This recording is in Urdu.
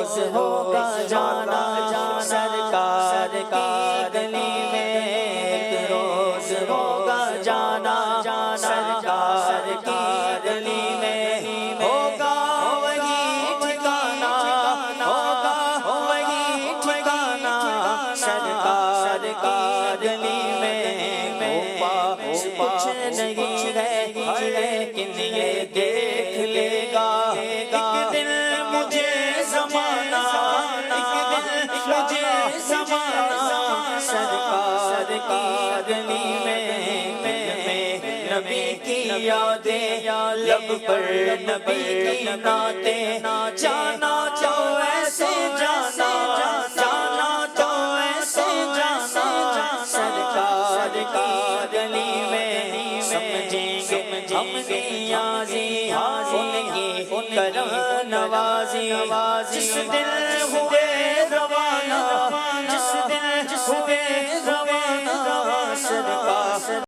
روز ہوگا جانا سرکار کی گلی میں، ایک روز ہوگا جانا سرکار کی گلی میں، ہوگا وہی ٹھکانا، ہوگا وہی ٹھکانا سرکار کی گلی میں۔ کچھ نہیں ہے لیکن یہ دیکھ لے گا ایک دن مجھے زمانہ، ایک دن مجھے زمانہ سرکار کی گلی میں۔ نبی کی یادیں لب پر، نبی کی نعتیں، جانا تو ایسے جانا، جانا تو ایسے جانا سرکار کی گلی میں۔ سمجھیں گے ہم نیازی ان کی کرم نوازی، جس دن ہوئے روانہ، جس دن ہوئے روانہ سرکار